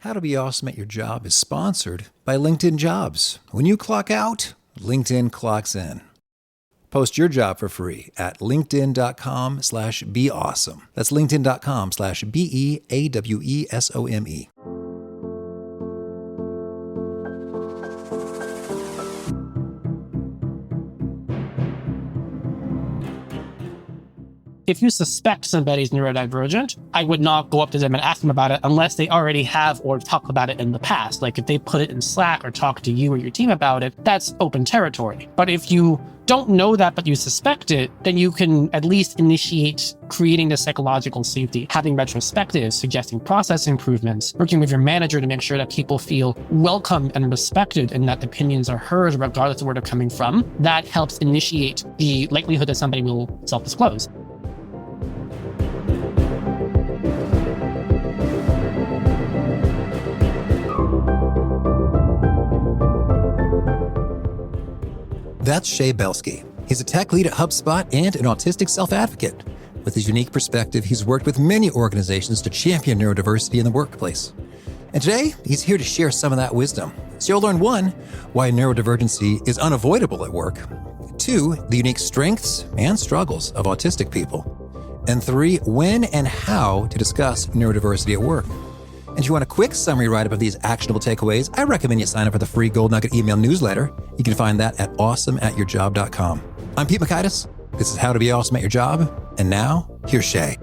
How to Be Awesome at Your Job is sponsored by LinkedIn Jobs. When you clock out, LinkedIn clocks in. Post your job for free at linkedin.com/beawesome. That's linkedin.com/BEAWESOME. If you suspect somebody's neurodivergent, I would not go up to them and ask them about it unless they already have or talked about it in the past. Like if they put it in Slack or talk to you or your team about it, that's open territory. But if you don't know that, but you suspect it, then you can at least initiate creating the psychological safety, having retrospectives, suggesting process improvements, working with your manager to make sure that people feel welcome and respected and that opinions are heard regardless of where they're coming from. That helps initiate the likelihood that somebody will self-disclose. That's Shea Belsky. He's a tech lead at HubSpot and an autistic self-advocate. With his unique perspective, he's worked with many organizations to champion neurodiversity in the workplace. And today, he's here to share some of that wisdom. So you'll learn 1, why neurodivergency is unavoidable at work. 2, the unique strengths and struggles of autistic people. And 3, when and how to discuss neurodiversity at work. And if you want a quick summary write-up of these actionable takeaways, I recommend you sign up for the free Gold Nugget email newsletter. You can find that at awesomeatyourjob.com. I'm Pete Mockaitis. This is How to Be Awesome at Your Job. And now, here's Shea.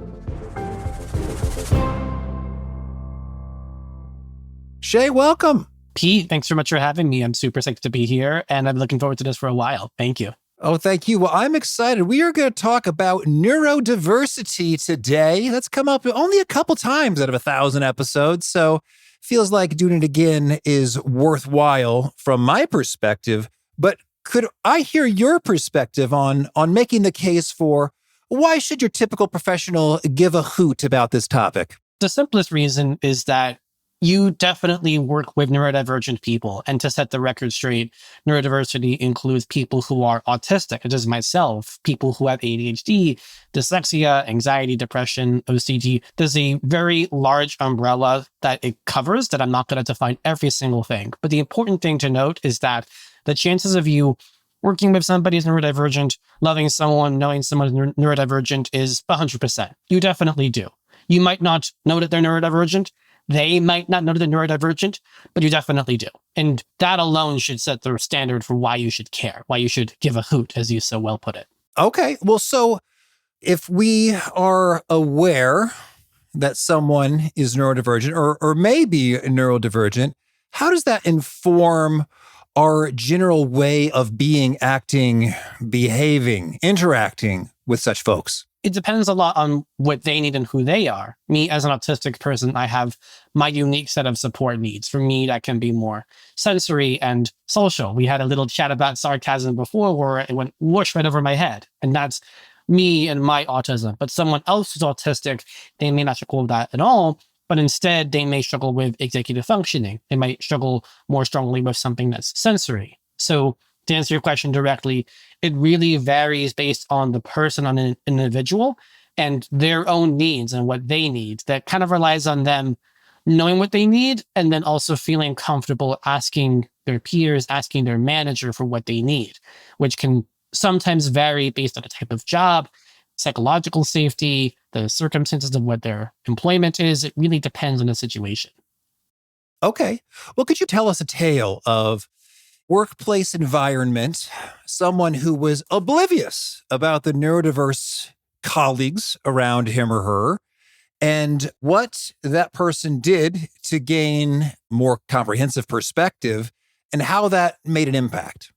Shea, welcome. Pete, thanks so much for having me. I'm super psyched to be here, and I'm looking forward to this for a while. Thank you. Oh, thank you. Well, I'm excited. We are going to talk about neurodiversity today. That's come up only a couple times out of 1,000 episodes, so feels like doing it again is worthwhile from my perspective. But could I hear your perspective on making the case for why should your typical professional give a hoot about this topic? The simplest reason is that you definitely work with neurodivergent people. And to set the record straight, neurodiversity includes people who are autistic, such as myself, people who have ADHD, dyslexia, anxiety, depression, OCD. There's a very large umbrella that it covers that I'm not going to define every single thing. But the important thing to note is that the chances of you working with somebody who's neurodivergent, loving someone, knowing someone who's neurodivergent is 100%. You definitely do. You might not know that they're neurodivergent. They might not know that they're neurodivergent, but you definitely do. And that alone should set the standard for why you should care, why you should give a hoot, as you so well put it. Okay. Well, so if we are aware that someone is neurodivergent or maybe neurodivergent, how does that inform our general way of being, acting, behaving, interacting with such folks? It depends a lot on what they need and who they are. Me, as an autistic person, I have my unique set of support needs. For me, that can be more sensory and social. We had a little chat about sarcasm before where it went whoosh right over my head. And that's me and my autism. But someone else who's autistic, they may not struggle with that at all, but instead they may struggle with executive functioning. They might struggle more strongly with something that's sensory. So to answer your question directly, it really varies based on the person, on an individual, and their own needs and what they need. That kind of relies on them knowing what they need and then also feeling comfortable asking their peers, asking their manager for what they need, which can sometimes vary based on the type of job, psychological safety, the circumstances of what their employment is. It really depends on the situation. Okay. Well, could you tell us a tale of workplace environment, someone who was oblivious about the neurodiverse colleagues around him or her, and what that person did to gain more comprehensive perspective and how that made an impact?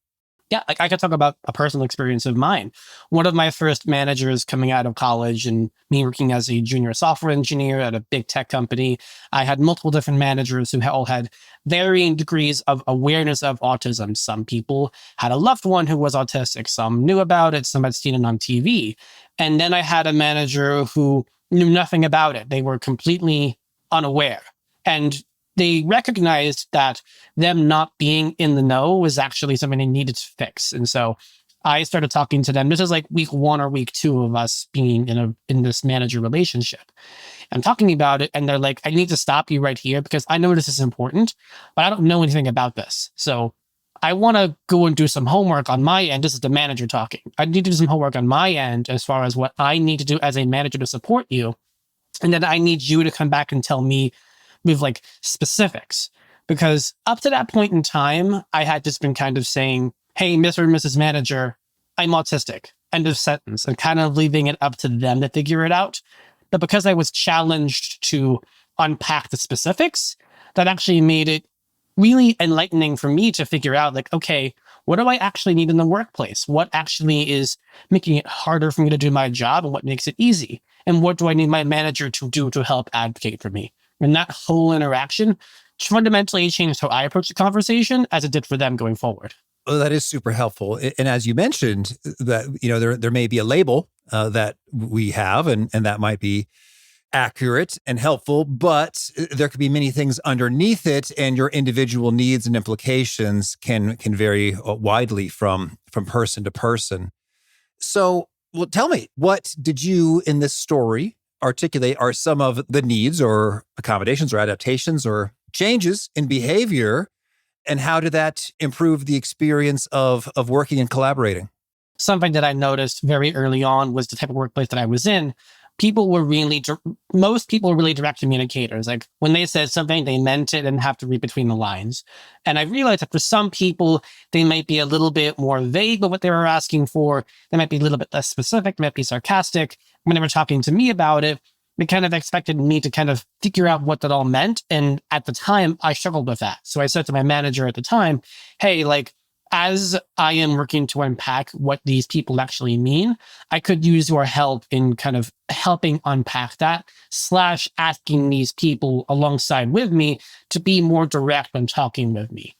Yeah, I could talk about a personal experience of mine. One of my first managers coming out of college and me working as a junior software engineer at a big tech company, I had multiple different managers who all had varying degrees of awareness of autism. Some people had a loved one who was autistic. Some knew about it. Some had seen it on TV. And then I had a manager who knew nothing about it. They were completely unaware. And they recognized that them not being in the know was actually something they needed to fix. And so I started talking to them. This is like week 1 or week 2 of us being in this manager relationship. I'm talking about it, and they're like, I need to stop you right here because I know this is important, but I don't know anything about this. So I want to go and do some homework on my end. This is the manager talking. I need to do some homework on my end as far as what I need to do as a manager to support you. And then I need you to come back and tell me with like specifics. Because up to that point in time, I had just been kind of saying, hey, Mr. and Mrs. Manager, I'm autistic. End of sentence. And kind of leaving it up to them to figure it out. But because I was challenged to unpack the specifics, that actually made it really enlightening for me to figure out, like, okay, what do I actually need in the workplace? What actually is making it harder for me to do my job and what makes it easy? And what do I need my manager to do to help advocate for me? And that whole interaction fundamentally changed how I approach the conversation as it did for them going forward. Well, that is super helpful. And as you mentioned, that there may be a label that we have, and that might be accurate and helpful, but there could be many things underneath it, and your individual needs and implications can vary widely from person to person. So, well, tell me, what did you in this story articulate are some of the needs or accommodations or adaptations or changes in behavior, and how did that improve the experience of working and collaborating? Something that I noticed very early on was the type of workplace that I was in. Most people were really direct communicators. Like when they said something, they meant it and have to read between the lines. And I realized that for some people, they might be a little bit more vague about what they were asking for. They might be a little bit less specific, they might be sarcastic. When they were talking to me about it, they kind of expected me to kind of figure out what that all meant. And at the time, I struggled with that. So I said to my manager at the time, hey, like, as I am working to unpack what these people actually mean, I could use your help in kind of helping unpack that, / asking these people alongside with me to be more direct when talking with me.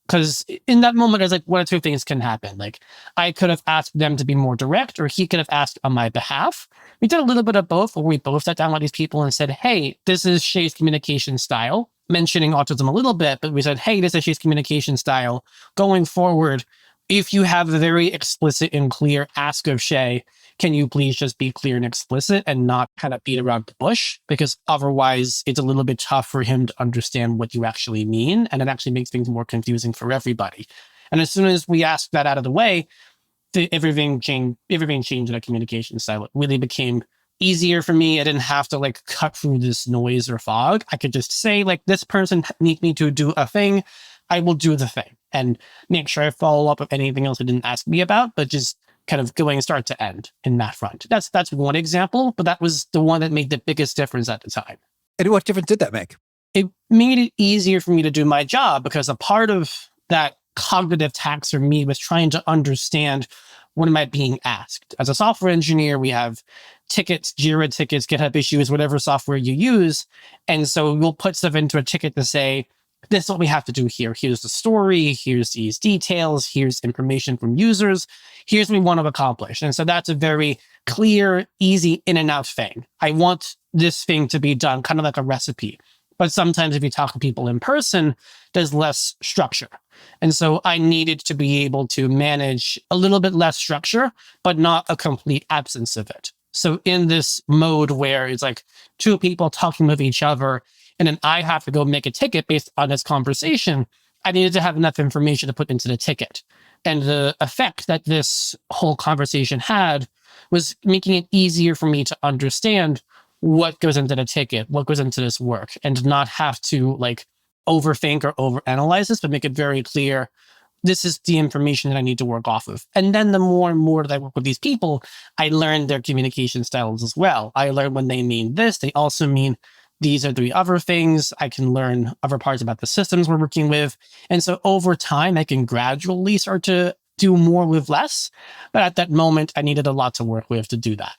Because in that moment, I was like, one or two things can happen. Like, I could have asked them to be more direct, or he could have asked on my behalf. We did a little bit of both, where we both sat down with these people and said, hey, this is Shea's communication style, mentioning autism a little bit, but we said, hey, this is Shea's communication style. Going forward, if you have a very explicit and clear ask of Shea, can you please just be clear and explicit and not kind of beat around the bush? Because otherwise, it's a little bit tough for him to understand what you actually mean. And it actually makes things more confusing for everybody. And as soon as we asked that out of the way, everything changed in our communication style. It really became easier for me. I didn't have to like cut through this noise or fog. I could just say, like, this person needs me to do a thing. I will do the thing and make sure I follow up with anything else they didn't ask me about, but just kind of going start to end in that front. That's one example, but that was the one that made the biggest difference at the time. And what difference did that make? It made it easier for me to do my job, because a part of that cognitive tax for me was trying to understand, what am I being asked? As a software engineer, we have tickets, Jira tickets, GitHub issues, whatever software you use. And so we'll put stuff into a ticket to say, this is what we have to do here. Here's the story. Here's these details. Here's information from users. Here's what we want to accomplish. And so that's a very clear, easy in and out thing. I want this thing to be done, kind of like a recipe. But sometimes if you talk to people in person, there's less structure. And so I needed to be able to manage a little bit less structure, but not a complete absence of it. So in this mode where it's like two people talking with each other, and then I have to go make a ticket based on this conversation, I needed to have enough information to put into the ticket. And the effect that this whole conversation had was making it easier for me to understand what goes into the ticket, what goes into this work, and not have to like overthink or overanalyze this, but make it very clear, this is the information that I need to work off of. And then the more and more that I work with these people, I learn their communication styles as well. I learn when they mean this, they also mean these are the other things. I can learn other parts about the systems we're working with. And so over time, I can gradually start to do more with less. But at that moment, I needed a lot to work with to do that.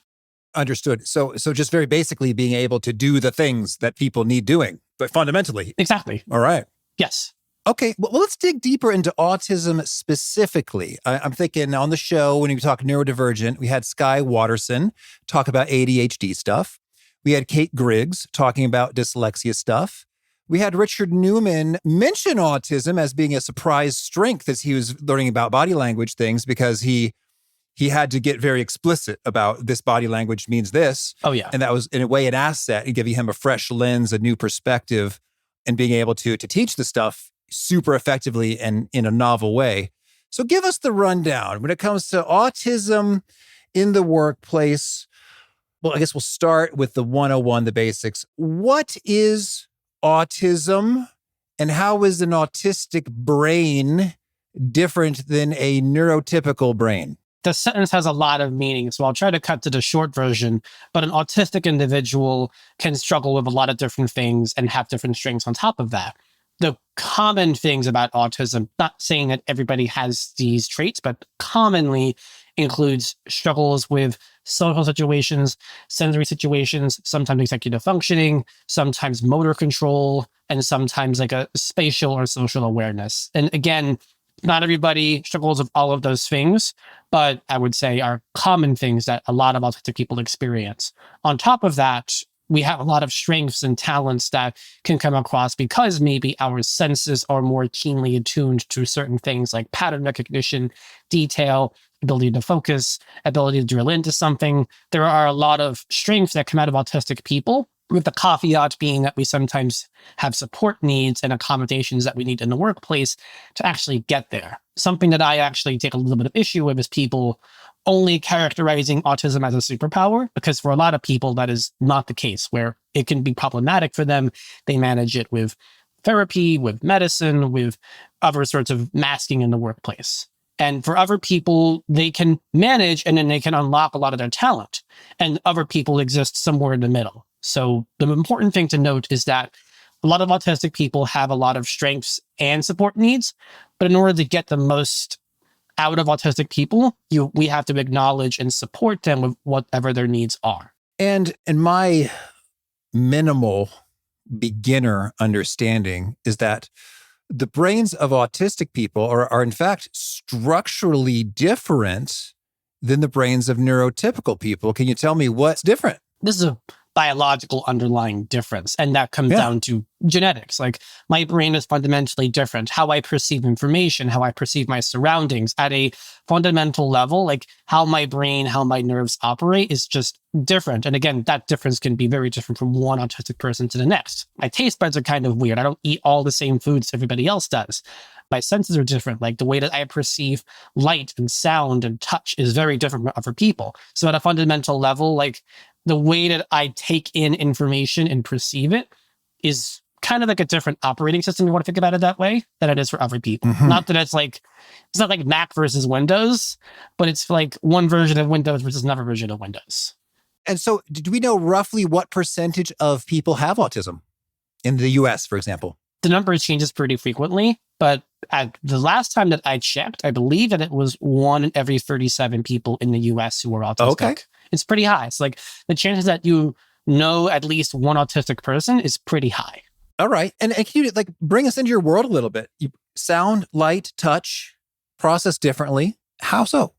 Understood. So just very basically being able to do the things that people need doing, but fundamentally. Exactly. All right. Yes. Okay. Well, let's dig deeper into autism specifically. I'm thinking on the show, when we talk neurodivergent, we had Skye Watterson talk about ADHD stuff. We had Kate Griggs talking about dyslexia stuff. We had Richard Newman mention autism as being a surprise strength as he was learning about body language things, because he he had to get very explicit about this body language means this. Oh, yeah. And that was, in a way, an asset and giving him a fresh lens, a new perspective, and being able to teach the stuff super effectively and in a novel way. So give us the rundown when it comes to autism in the workplace. Well, I guess we'll start with the 101, the basics. What is autism, and how is an autistic brain different than a neurotypical brain? The sentence has a lot of meaning, so I'll try to cut to the short version. But an autistic individual can struggle with a lot of different things and have different strengths on top of that. The common things about autism, not saying that everybody has these traits, but commonly includes struggles with social situations, sensory situations, sometimes executive functioning, sometimes motor control, and sometimes like a spatial or social awareness. And again, not everybody struggles with all of those things, but I would say are common things that a lot of autistic people experience. On top of that, we have a lot of strengths and talents that can come across because maybe our senses are more keenly attuned to certain things like pattern recognition, detail, ability to focus, ability to drill into something. There are a lot of strengths that come out of autistic people, with the caveat being that we sometimes have support needs and accommodations that we need in the workplace to actually get there. Something that I actually take a little bit of issue with is people only characterizing autism as a superpower, because for a lot of people, that is not the case, where it can be problematic for them. They manage it with therapy, with medicine, with other sorts of masking in the workplace. And for other people, they can manage and then they can unlock a lot of their talent. And other people exist somewhere in the middle. So the important thing to note is that a lot of autistic people have a lot of strengths and support needs, but in order to get the most out of autistic people, we have to acknowledge and support them with whatever their needs are. And in my minimal beginner understanding is that the brains of autistic people are in fact structurally different than the brains of neurotypical people. Can you tell me what's different? This is a biological underlying difference, and that comes down to genetics. Like, my brain is fundamentally different. How I perceive information, how I perceive my surroundings at a fundamental level, like how my brain, how my nerves operate is just different. And again, that difference can be very different from one autistic person to the next. My taste buds are kind of weird. I don't eat all the same foods everybody else does. My senses are different. Like, the way that I perceive light and sound and touch is very different from other people. So at a fundamental level, like, the way that I take in information and perceive it is kind of like a different operating system. You want to think about it that way than it is for other people. Mm-hmm. Not that it's not like Mac versus Windows, but it's like one version of Windows versus another version of Windows. And so do we know roughly what percentage of people have autism in the US, for example? The number changes pretty frequently, but at the last time that I checked, I believe that it was 1 in every 37 people in the US who were autistic. Okay. It's pretty high. It's like the chances that you know at least one autistic person is pretty high. All right. And can you bring us into your world a little bit? Sound, light, touch, process differently. How so?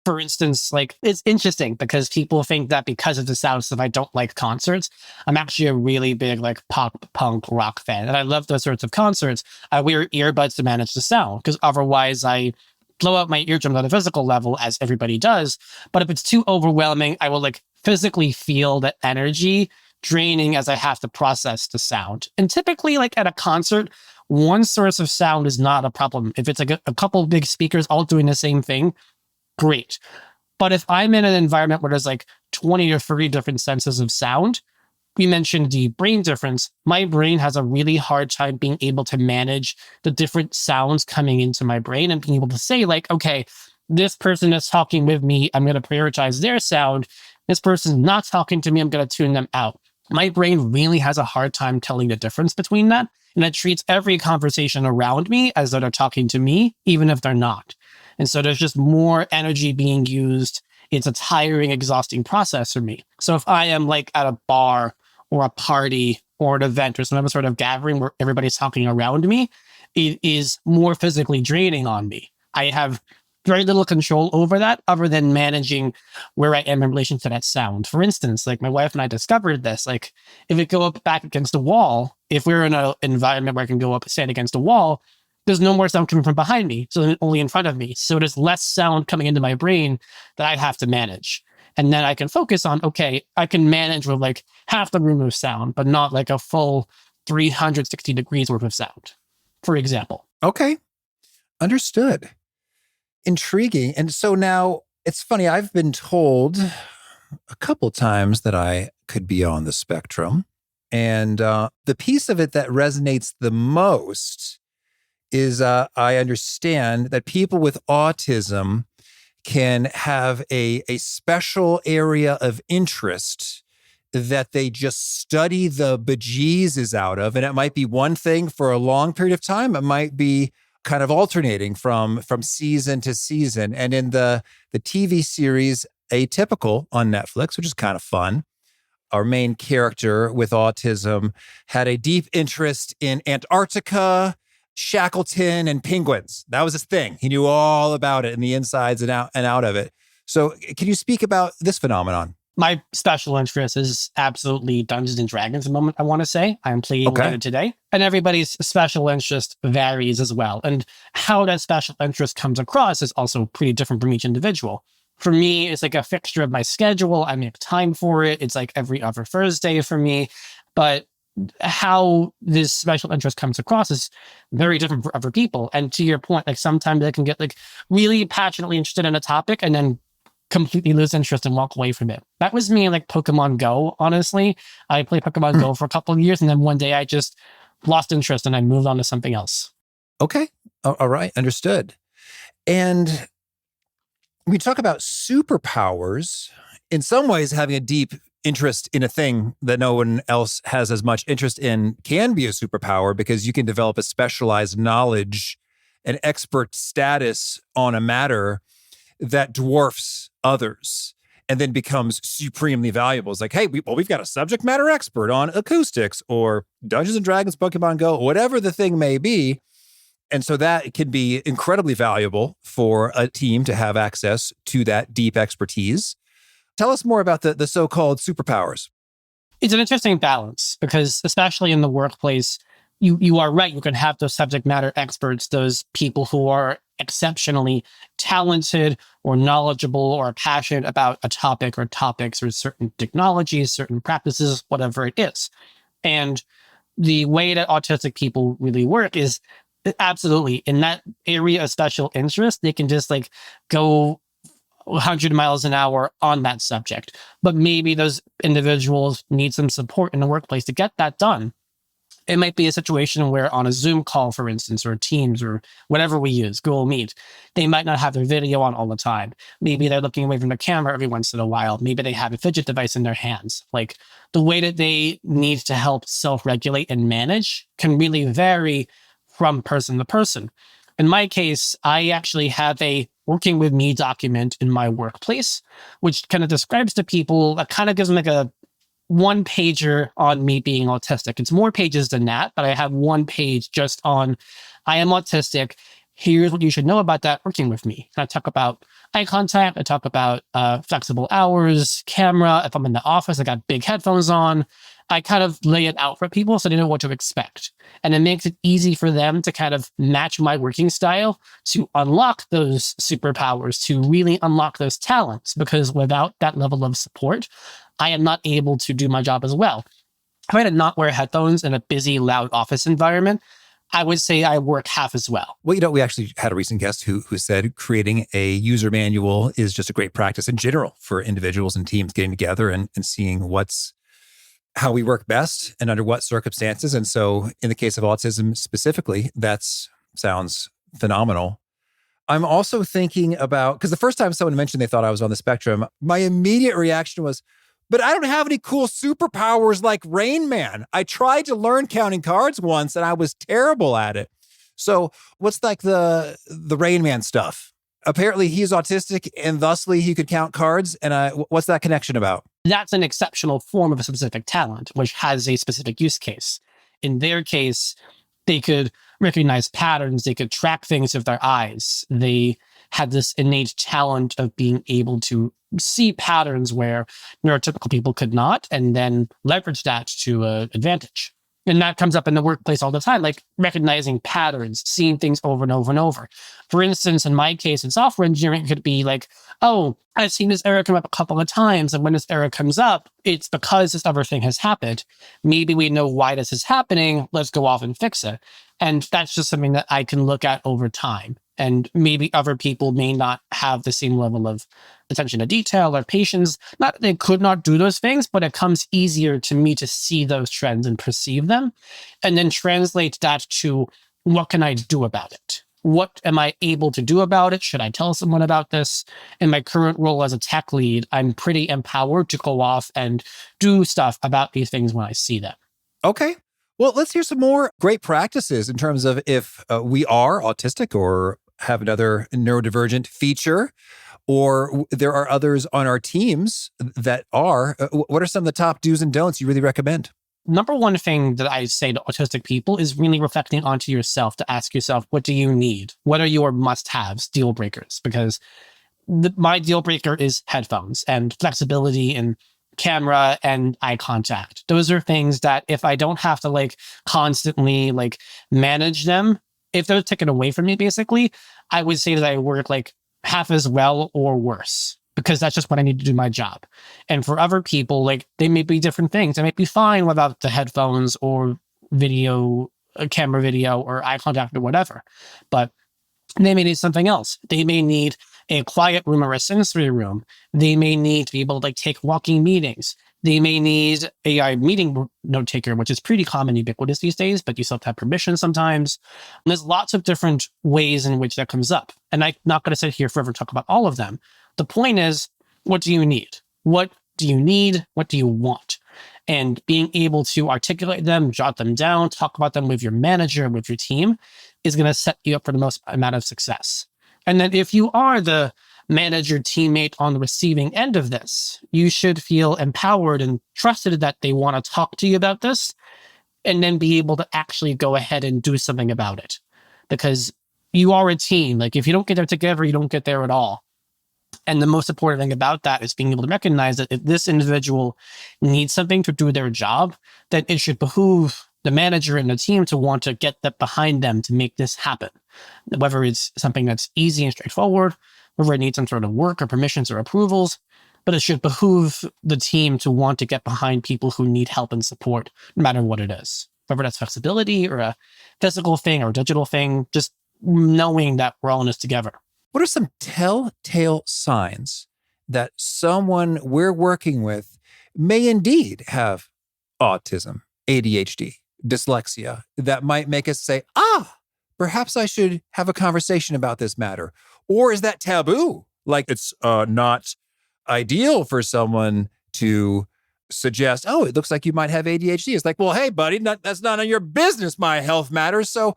For instance, it's interesting because people think that because of the sound stuff, I don't like concerts. I'm actually a really big pop, punk, rock fan. And I love those sorts of concerts. I wear earbuds to manage the sound because otherwise I blow out my eardrums on a physical level, as everybody does. But if it's too overwhelming, I will physically feel the energy draining as I have to process the sound. And typically, at a concert, one source of sound is not a problem. If it's a couple of big speakers all doing the same thing, great. But if I'm in an environment where there's 20 or 30 different senses of sound, we mentioned the brain difference. My brain has a really hard time being able to manage the different sounds coming into my brain and being able to say okay, this person is talking with me, I'm going to prioritize their sound. This person's not talking to me, I'm going to tune them out. My brain really has a hard time telling the difference between that. And it treats every conversation around me as though they're talking to me, even if they're not. And so there's just more energy being used. It's a tiring, exhausting process for me. So if I am at a bar or a party or an event or some other sort of gathering where everybody's talking around me, it is more physically draining on me. I have very little control over that other than managing where I am in relation to that sound. For instance, my wife and I discovered this, if we go up back against a wall, if we're in an environment where I can go up and stand against a wall, there's no more sound coming from behind me, so only in front of me. So there's less sound coming into my brain that I have to manage. And then I can focus on, okay, I can manage with like half the room of sound, but not like a full 360 degrees worth of sound, for example. Okay. Understood. Intriguing. And so now it's funny, I've been told a couple times that I could be on the spectrum. And the piece of it that resonates the most is I understand that people with autism can have a special area of interest that they just study the bejesus out of. And it might be one thing for a long period of time. It might be kind of alternating from season to season. And in the TV series Atypical on Netflix, which is kind of fun, our main character with autism had a deep interest in Antarctica, Shackleton, and penguins. That was his thing. He knew all about it and the insides and out of it. So can you speak about this phenomenon? My special interest is absolutely Dungeons and Dragons at the moment, I want to say. I'm playing later today. And everybody's special interest varies as well. And how that special interest comes across is also pretty different from each individual. For me, it's like a fixture of my schedule. I make time for it. It's like every other Thursday for me. But how this special interest comes across is very different for other people. And to your point, like sometimes I can get like really passionately interested in a topic and then completely lose interest and walk away from it. That was me like Pokemon Go, honestly. I played Pokemon Go for a couple of years and then one day I just lost interest and I moved on to something else. Okay. All right. Understood. And we talk about superpowers. In some ways, having a deep interest in a thing that no one else has as much interest in can be a superpower because you can develop a specialized knowledge and expert status on a matter that dwarfs others and then becomes supremely valuable. It's like, hey, we've got a subject matter expert on acoustics or Dungeons and Dragons, Pokemon Go, whatever the thing may be. And so that can be incredibly valuable for a team to have access to that deep expertise. Tell us more about the so-called superpowers. It's an interesting balance because especially in the workplace, you are right. You can have those subject matter experts, those people who are exceptionally talented or knowledgeable or passionate about a topic or topics or certain technologies, certain practices, whatever it is. And the way that autistic people really work is absolutely in that area of special interest, they can just like go 100 miles an hour on that subject. But maybe those individuals need some support in the workplace to get that done. It might be a situation where on a Zoom call, for instance, or Teams or whatever we use, Google Meet, they might not have their video on all the time. Maybe they're looking away from the camera every once in a while. Maybe they have a fidget device in their hands. Like the way that they need to help self-regulate and manage can really vary from person to person. In my case, I actually have a working with me document in my workplace, which kind of describes to people, that kind of gives them like a one pager on me being autistic. It's more pages than that, but I have one page just on, I am autistic. Here's what you should know about that working with me. And I talk about eye contact. I talk about flexible hours, camera. If I'm in the office, I got big headphones on. I kind of lay it out for people so they know what to expect. And it makes it easy for them to kind of match my working style to unlock those superpowers, to really unlock those talents, because without that level of support, I am not able to do my job as well. If I had to not wear headphones in a busy, loud office environment, I would say I work half as well. Well, we actually had a recent guest who said creating a user manual is just a great practice in general for individuals and teams getting together and seeing how we work best and under what circumstances. And so in the case of autism specifically, that sounds phenomenal. I'm also thinking about, because the first time someone mentioned they thought I was on the spectrum, my immediate reaction was, but I don't have any cool superpowers like Rain Man. I tried to learn counting cards once and I was terrible at it. So what's like the Rain Man stuff? Apparently he's autistic and thusly he could count cards. And what's that connection about? That's an exceptional form of a specific talent, which has a specific use case. In their case, they could recognize patterns. They could track things with their eyes. They had this innate talent of being able to see patterns where neurotypical people could not, and then leverage that to an advantage. And that comes up in the workplace all the time, like recognizing patterns, seeing things over and over and over. For instance, in my case, in software engineering, it could be like, oh, I've seen this error come up a couple of times. And when this error comes up, it's because this other thing has happened. Maybe we know why this is happening. Let's go off and fix it. And that's just something that I can look at over time. And maybe other people may not have the same level of attention to detail or patience. Not that they could not do those things, but it comes easier to me to see those trends and perceive them, and then translate that to what can I do about it? What am I able to do about it? Should I tell someone about this? In my current role as a tech lead, I'm pretty empowered to go off and do stuff about these things when I see them. Okay. Well, let's hear some more great practices in terms of if we are autistic or have another neurodivergent feature, or there are others on our teams that are. What are some of the top do's and don'ts you really recommend? Number one thing that I say to autistic people is really reflecting onto yourself to ask yourself, what do you need? What are your must-haves, deal breakers? Because my deal breaker is headphones and flexibility and camera and eye contact. Those are things that if I don't have to constantly manage them, if they're taken away from me, basically, I would say that I work half as well or worse, because that's just what I need to do my job. And for other people, they may be different things. They might be fine without the headphones or camera video or eye contact or whatever, but they may need something else. They may need a quiet room or a sensory room. They may need to be able to take walking meetings. They may need a meeting note taker, which is pretty common, ubiquitous these days, but you still have to have permission sometimes. And there's lots of different ways in which that comes up. And I'm not going to sit here forever and talk about all of them. The point is, what do you need? What do you need? What do you want? And being able to articulate them, jot them down, talk about them with your manager, with your team, is going to set you up for the most amount of success. And then if you are the manager teammate on the receiving end of this, you should feel empowered and trusted that they want to talk to you about this, and then be able to actually go ahead and do something about it. Because you are a team. If you don't get there together, you don't get there at all. And the most important thing about that is being able to recognize that if this individual needs something to do their job, then it should behoove the manager and the team to want to get that behind them to make this happen. Whether it's something that's easy and straightforward, whether it needs some sort of work or permissions or approvals, but it should behoove the team to want to get behind people who need help and support, no matter what it is. Whether that's flexibility or a physical thing or a digital thing, just knowing that we're all in this together. What are some telltale signs that someone we're working with may indeed have autism, ADHD, dyslexia, that might make us say, perhaps I should have a conversation about this matter? Or is that taboo? It's not ideal for someone to suggest, it looks like you might have ADHD. It's well, hey, buddy, that's none of your business. My health matters. So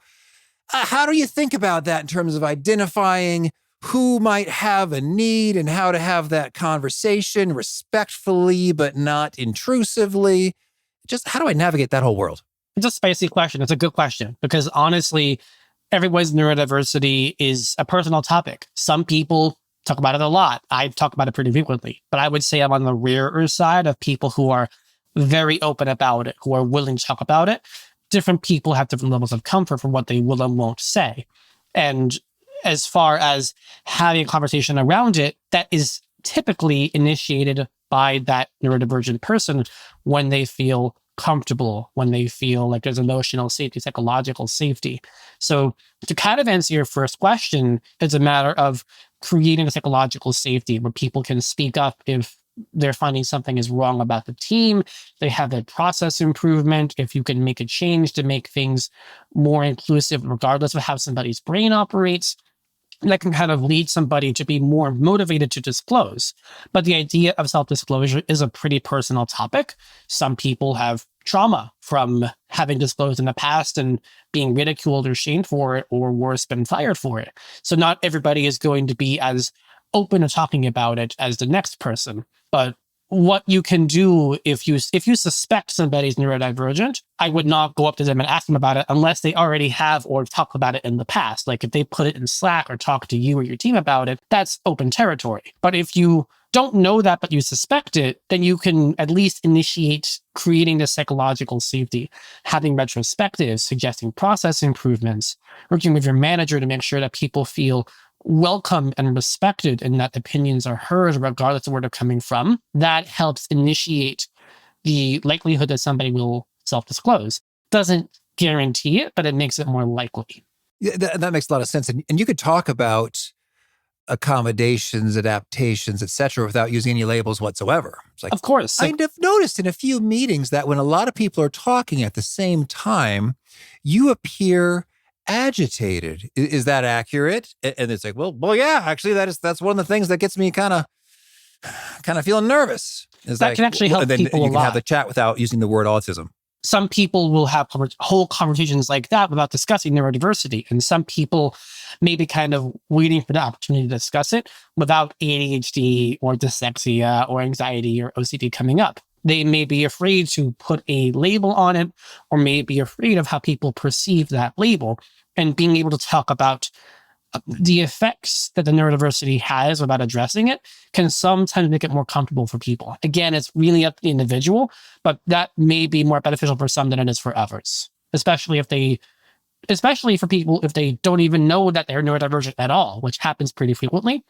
how do you think about that in terms of identifying who might have a need and how to have that conversation respectfully, but not intrusively? Just how do I navigate that whole world? It's a spicy question. It's a good question, because honestly, everyone's neurodiversity is a personal topic. Some people talk about it a lot. I talk about it pretty frequently, but I would say I'm on the rarer side of people who are very open about it, who are willing to talk about it. Different people have different levels of comfort for what they will and won't say. And as far as having a conversation around it, that is typically initiated by that neurodivergent person when they feel comfortable, when they feel like there's emotional safety, psychological safety. So to kind of answer your first question, it's a matter of creating a psychological safety where people can speak up if they're finding something is wrong about the team, they have a process improvement, if you can make a change to make things more inclusive, regardless of how somebody's brain operates. That can kind of lead somebody to be more motivated to disclose. But the idea of self-disclosure is a pretty personal topic. Some people have trauma from having disclosed in the past and being ridiculed or shamed for it, or worse, been fired for it. So not everybody is going to be as open to talking about it as the next person. But what you can do if you suspect somebody's neurodivergent, I would not go up to them and ask them about it unless they already have or talked about it in the past. If they put it in Slack or talk to you or your team about it, that's open territory. But if you don't know that, but you suspect it, then you can at least initiate creating the psychological safety, having retrospectives, suggesting process improvements, working with your manager to make sure that people feel welcome and respected and that opinions are heard regardless of where they're coming from. That helps initiate the likelihood that somebody will self-disclose. Doesn't guarantee it, but it makes it more likely. Yeah, that makes a lot of sense. And you could talk about accommodations, adaptations, etc., without using any labels whatsoever. It's like, of course. I've noticed in a few meetings that when a lot of people are talking at the same time, you appear agitated. Is that accurate? And it's like, well, yeah, actually, that's one of the things that gets me kind of feeling nervous. That can actually help people a lot. You can have the chat without using the word autism. Some people will have whole conversations like that without discussing neurodiversity. And some people may be kind of waiting for the opportunity to discuss it without ADHD or dyslexia or anxiety or OCD coming up. They may be afraid to put a label on it, or may be afraid of how people perceive that label. And being able to talk about the effects that the neurodiversity has without addressing it can sometimes make it more comfortable for people. Again, it's really up to the individual, but that may be more beneficial for some than it is for others, especially for people if they don't even know that they're neurodivergent at all, which happens pretty frequently.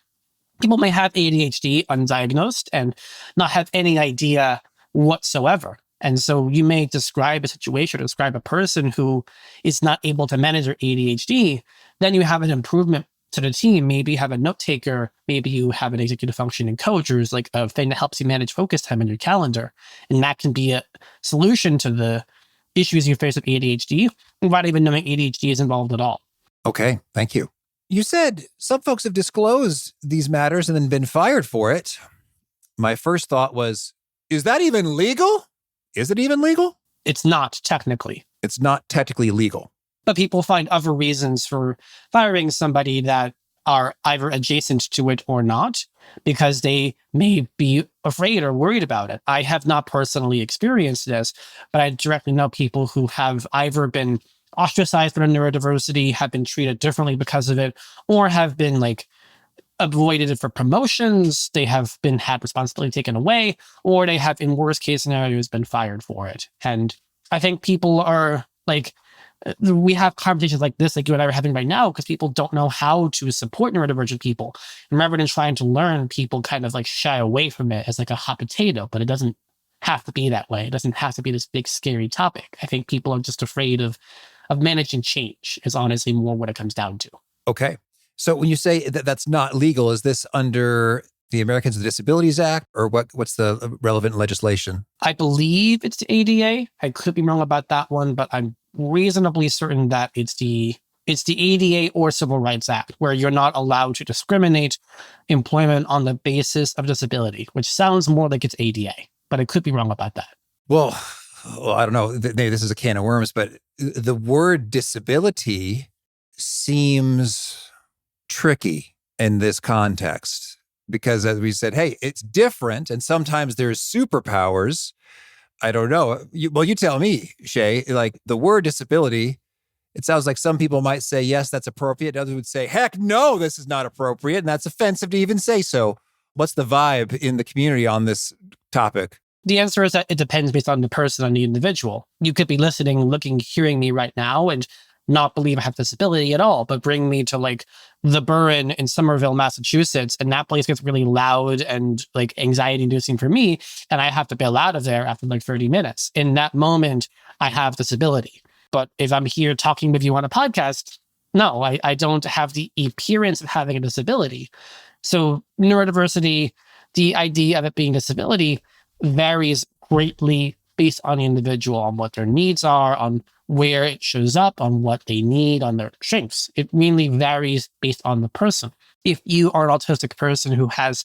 People may have ADHD undiagnosed and not have any idea whatsoever. And so you may describe a situation, describe a person who is not able to manage their ADHD. Then you have an improvement to the team. Maybe you have a note taker. Maybe you have an executive functioning coach, or like a thing that helps you manage focus time in your calendar. And that can be a solution to the issues you face with ADHD without even knowing ADHD is involved at all. Okay, thank you. You said some folks have disclosed these matters and then been fired for it. My first thought was, is that even legal? Is it even legal? It's not technically. It's not technically legal. But people find other reasons for firing somebody that are either adjacent to it or not, because they may be afraid or worried about it. I have not personally experienced this, but I directly know people who have either been ostracized for neurodiversity, have been treated differently because of it, or have been avoided for promotions. They have had responsibility taken away, or they have, in worst case scenarios, been fired for it. And I think people are we have conversations like this, like you and I are having right now, because people don't know how to support neurodivergent people. And rather than trying to learn, people kind of shy away from it as a hot potato, but it doesn't have to be that way. It doesn't have to be this big, scary topic. I think people are just afraid of managing change is honestly more what it comes down to. Okay. So when you say that that's not legal, is this under the Americans with Disabilities Act, or what's the relevant legislation? I believe it's the ADA. I could be wrong about that one, but I'm reasonably certain that it's the ADA or Civil Rights Act, where you're not allowed to discriminate employment on the basis of disability, which sounds more like it's ADA, but I could be wrong about that. Well, I don't know. Maybe this is a can of worms, but the word disability seems tricky in this context, because as we said, hey, it's different, and sometimes there's superpowers. I don't know. You tell me, Shea, the word disability, it sounds like some people might say, yes, that's appropriate. Others would say, heck no, this is not appropriate. And that's offensive to even say so. What's the vibe in the community on this topic? The answer is that it depends based on the person, on the individual. You could be listening, looking, hearing me right now and not believe I have disability at all, but bring me to the Burren in Somerville, Massachusetts, and that place gets really loud and anxiety inducing for me, and I have to bail out of there after 30 minutes. In that moment, I have disability. But if I'm here talking with you on a podcast, no, I don't have the appearance of having a disability. So neurodiversity, the idea of it being disability, varies greatly based on the individual, on what their needs are, on where it shows up, on what they need, on their strengths. It really varies based on the person. If you are an autistic person who has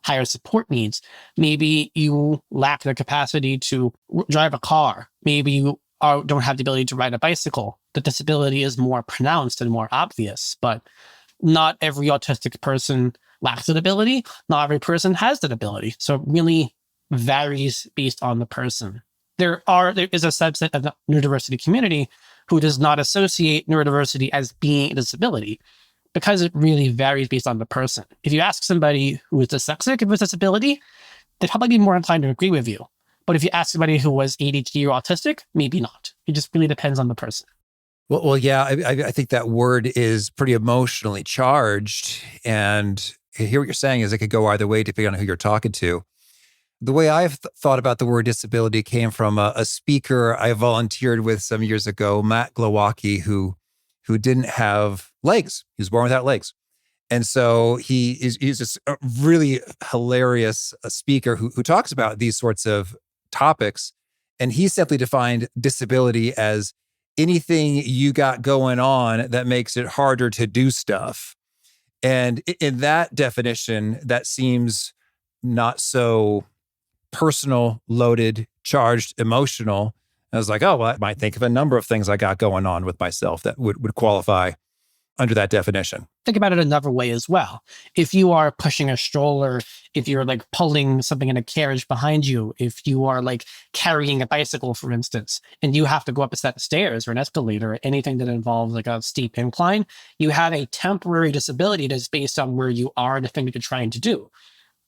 higher support needs, maybe you lack the capacity to drive a car. Maybe you don't have the ability to ride a bicycle. The disability is more pronounced and more obvious, but not every autistic person lacks that ability. Not every person has that ability. So it really varies based on the person. There is a subset of the neurodiversity community who does not associate neurodiversity as being a disability. because it really varies based on the person. If you ask somebody who is dyslexic with a disability, they'd probably be more inclined to agree with you. But if you ask somebody who was ADHD or autistic, maybe not. It just really depends on the person. Well, yeah, I think that word is pretty emotionally charged. And I hear what you're saying is it could go either way depending on who you're talking to. The way I've thought about the word disability came from a speaker I volunteered with some years ago, Matt Glowacki, who didn't have legs. He was born without legs. And so he's just a really hilarious speaker who talks about these sorts of topics. And he simply defined disability as anything you got going on that makes it harder to do stuff. And in that definition, that seems not so personal, loaded, charged, emotional. I was like, oh, well, I might think of a number of things I got going on with myself that would qualify under that definition. Think about it another way as well. If you are pushing a stroller, if you're like pulling something in a carriage behind you, if you are like carrying a bicycle, for instance, and you have to go up a set of stairs or an escalator or anything that involves like a steep incline, you have a temporary disability that's based on where you are and the thing that you're trying to do.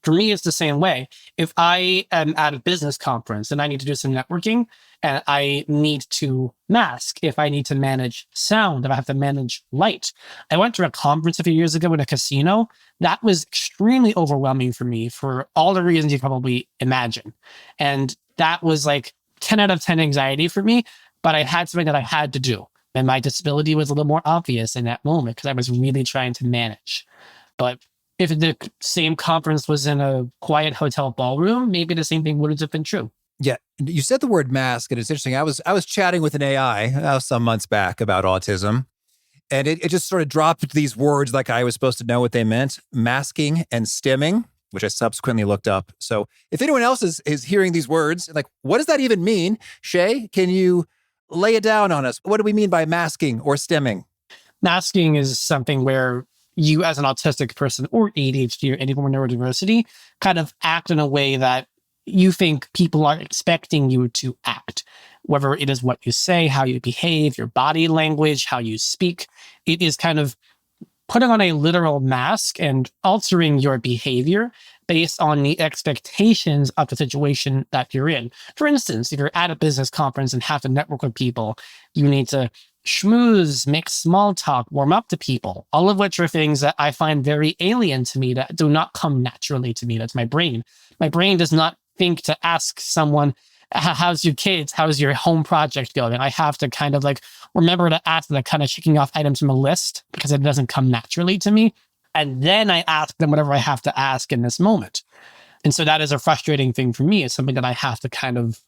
For me, it's the same way. If I am at a business conference and I need to do some networking and I need to mask, if I need to manage sound, if I have to manage light. I went to a conference a few years ago in a casino. That was extremely overwhelming for me for all the reasons you probably imagine. And that was like 10 out of 10 anxiety for me, but I had something that I had to do. And my disability was a little more obvious in that moment because I was really trying to manage. But if the same conference was in a quiet hotel ballroom, maybe the same thing wouldn't have been true. Yeah. You said the word mask, and it's interesting. I was chatting with an AI some months back about autism, and it just sort of dropped these words like I was supposed to know what they meant, masking and stimming, which I subsequently looked up. So if anyone else is hearing these words, like, what does that even mean? Shay, can you lay it down on us? What do we mean by masking or stimming? Masking is something where you as an autistic person or ADHD or any form of neurodiversity kind of act in a way that you think people are expecting you to act, whether it is what you say, how you behave, your body language, how you speak. It is kind of putting on a literal mask and altering your behavior based on the expectations of the situation that you're in. For instance, if you're at a business conference and have to network with people, you need to schmooze, make small talk, warm up to people, all of which are things that I find very alien to me that do not come naturally to me. That's my brain. My brain does not think to ask someone, how's your kids? How's your home project going? I have to kind of like remember to ask them, kind of checking off items from a list because it doesn't come naturally to me. And then I ask them whatever I have to ask in this moment. And so that is a frustrating thing for me. It's something that I have to kind of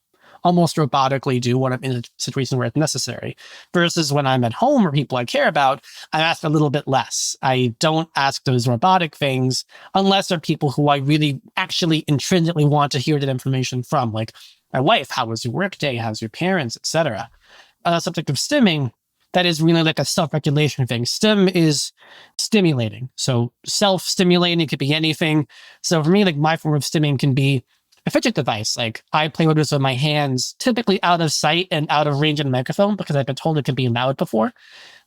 almost robotically do when I'm in a situation where it's necessary. Versus when I'm at home or people I care about, I ask a little bit less. I don't ask those robotic things unless they're people who I really actually intrinsically want to hear that information from, like my wife, how was your work day? How's your parents, etc. On the subject of stimming, that is really like a self-regulation thing. Stim is stimulating. So self-stimulating could be anything. So for me, like my form of stimming can be a fidget device. Like I play with this with my hands, typically out of sight and out of range of the microphone because I've been told it can be loud before.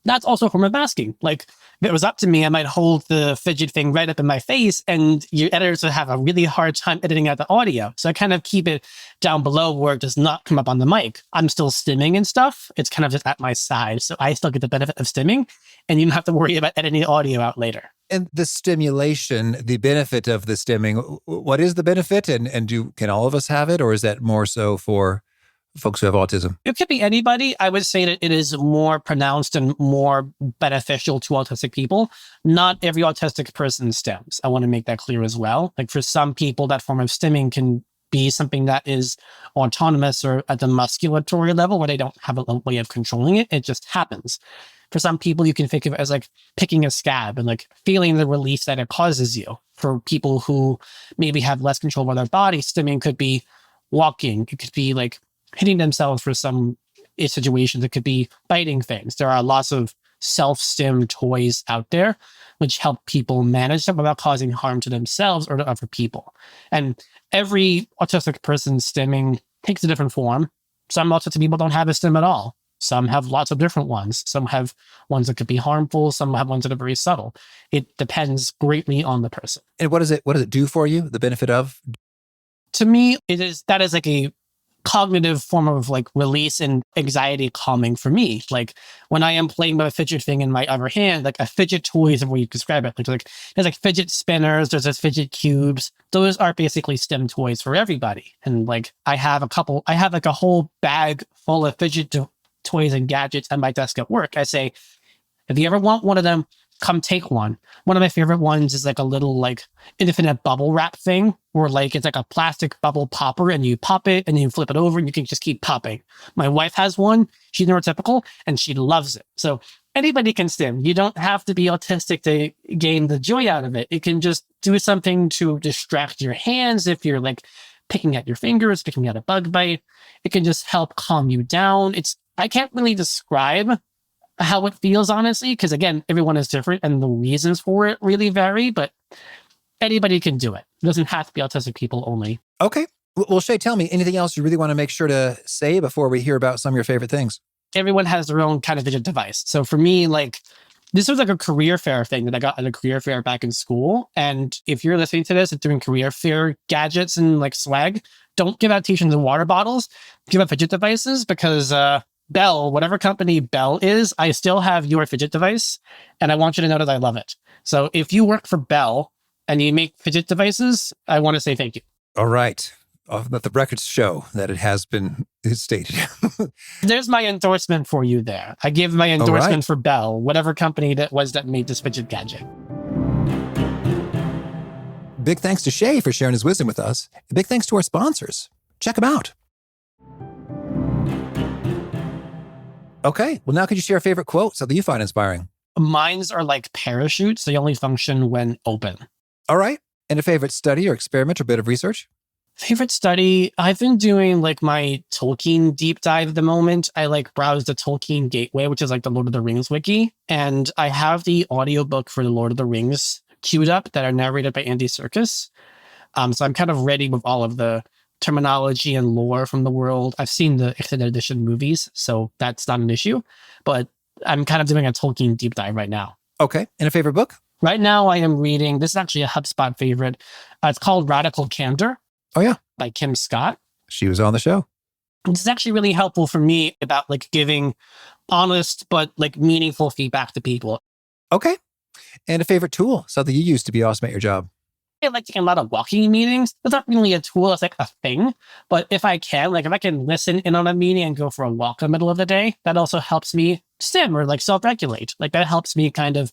That's also a form of masking. Like if it was up to me, I might hold the fidget thing right up in my face and your editors would have a really hard time editing out the audio. So I kind of keep it down below where it does not come up on the mic. I'm still stimming and stuff. It's kind of just at my side. So I still get the benefit of stimming and you don't have to worry about editing the audio out later. And the stimulation, the benefit of the stimming, what is the benefit? And can all of us have it? Or is that more so for folks who have autism? It could be anybody. I would say that it is more pronounced and more beneficial to autistic people. Not every autistic person stims. I want to make that clear as well. Like for some people, that form of stimming can be something that is autonomous or at the musculatory level where they don't have a way of controlling it. It just happens. For some people, you can think of it as like picking a scab and like feeling the relief that it causes you. For people who maybe have less control over their body, stimming could be walking. It could be like hitting themselves for some situations. It could be biting things. There are lots of self-stim toys out there which help people manage them without causing harm to themselves or to other people. And every autistic person's stimming takes a different form. Some autistic people don't have a stim at all. Some have lots of different ones. Some have ones that could be harmful. Some have ones that are very subtle. It depends greatly on the person. And what does it do for you? The benefit of? To me, that is like a cognitive form of like release and anxiety calming for me. Like when I am playing with a fidget thing in my other hand, like a fidget toy is the way you describe it. There's like fidget spinners, there's fidget cubes. Those are basically STEM toys for everybody. And like I have like a whole bag full of fidget toys and gadgets at my desk at work. I say, if you ever want one of them, come take one. One of my favorite ones is like a little like infinite bubble wrap thing where like it's like a plastic bubble popper and you pop it and you flip it over and you can just keep popping. My wife has one. She's neurotypical and she loves it. So anybody can STEM. You don't have to be autistic to gain the joy out of it. It can just do something to distract your hands if you're like picking at your fingers, picking at a bug bite. It can just help calm you down. I can't really describe how it feels, honestly, because again, everyone is different and the reasons for it really vary, but anybody can do it. It doesn't have to be autistic people only. Okay. Well, Shea, tell me anything else you really want to make sure to say before we hear about some of your favorite things. Everyone has their own kind of fidget device. So for me, like this was like a career fair thing that I got at a career fair back in school. And if you're listening to this and doing career fair gadgets and like swag, don't give out t-shirts and water bottles. Give out fidget devices because Bell, whatever company Bell is, I still have your fidget device and I want you to know that I love it. So if you work for Bell and you make fidget devices, I want to say thank you. All right. Let the records show that it has been stated. There's my endorsement for you there. I give my endorsement for Bell, whatever company that was that made this fidget gadget. Big thanks to Shea for sharing his wisdom with us. Big thanks to our sponsors. Check them out. Okay. Well, now could you share a favorite quote that you find inspiring? Mine's are like parachutes. They only function when open. All right. And a favorite study or experiment or bit of research? Favorite study? I've been doing like my Tolkien deep dive at the moment. I like browse the Tolkien Gateway, which is like the Lord of the Rings wiki. And I have the audiobook for the Lord of the Rings queued up that are narrated by Andy Serkis. So I'm kind of ready with all of the terminology and lore from the world. I've seen the extended edition movies, so that's not an issue. But I'm kind of doing a Tolkien deep dive right now. Okay. And a favorite book? Right now I am reading, this is actually a HubSpot favorite. It's called Radical Candor. Oh, yeah. By Kim Scott. She was on the show. This is actually really helpful for me about like giving honest but like meaningful feedback to people. Okay. And a favorite tool, something you use to be awesome at your job? I like taking a lot of walking meetings. It's not really a tool, it's like a thing. But if I can listen in on a meeting and go for a walk in the middle of the day, that also helps me sim or like self-regulate. Like that helps me kind of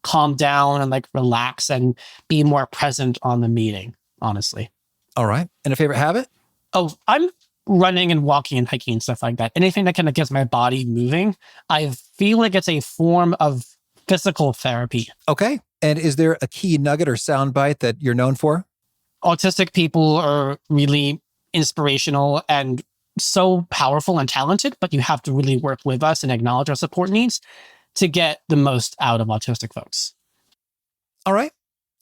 calm down and like relax and be more present on the meeting, honestly. All right. And a favorite habit? Oh, I'm running and walking and hiking and stuff like that. Anything that kind of gets my body moving, I feel like it's a form of physical therapy. Okay. And is there a key nugget or soundbite that you're known for? Autistic people are really inspirational and so powerful and talented, but you have to really work with us and acknowledge our support needs to get the most out of autistic folks. All right.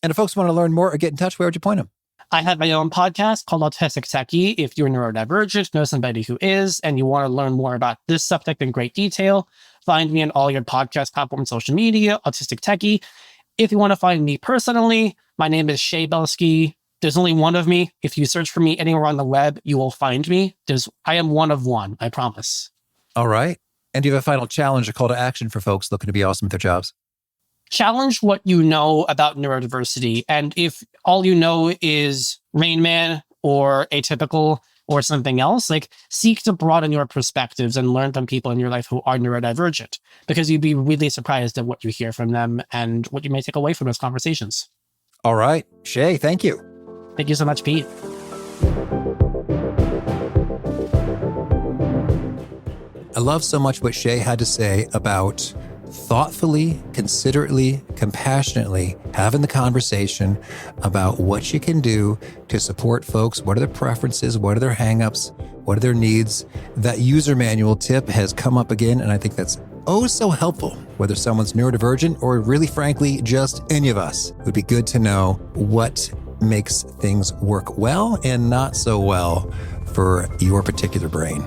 And if folks want to learn more or get in touch, where would you point them? I have my own podcast called Autistic Techie. If you're neurodivergent, know somebody who is, and you want to learn more about this subject in great detail, find me on all your podcast platforms, social media, Autistic Techie. If you want to find me personally, my name is Shea Belsky. There's only one of me. If you search for me anywhere on the web, you will find me. I am one of one, I promise. All right. And do you have a final challenge or call to action for folks looking to be awesome at their jobs? Challenge what you know about neurodiversity. And if all you know is Rain Man or atypical or something else, like seek to broaden your perspectives and learn from people in your life who are neurodivergent, because you'd be really surprised at what you hear from them and what you may take away from those conversations. All right. Shea, thank you. Thank you so much, Pete. I love so much what Shea had to say about thoughtfully, considerately, compassionately having the conversation about what you can do to support folks. What are their preferences? What are their hangups? What are their needs? That user manual tip has come up again, and I think that's oh so helpful. Whether someone's neurodivergent or really frankly, just any of us, it would be good to know what makes things work well and not so well for your particular brain.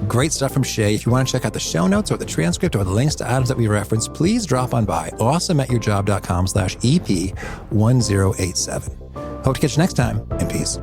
Great stuff from Shea. If you want to check out the show notes or the transcript or the links to items that we referenced, please drop on by awesomeatyourjob.com/EP1087. Hope to catch you next time, and peace.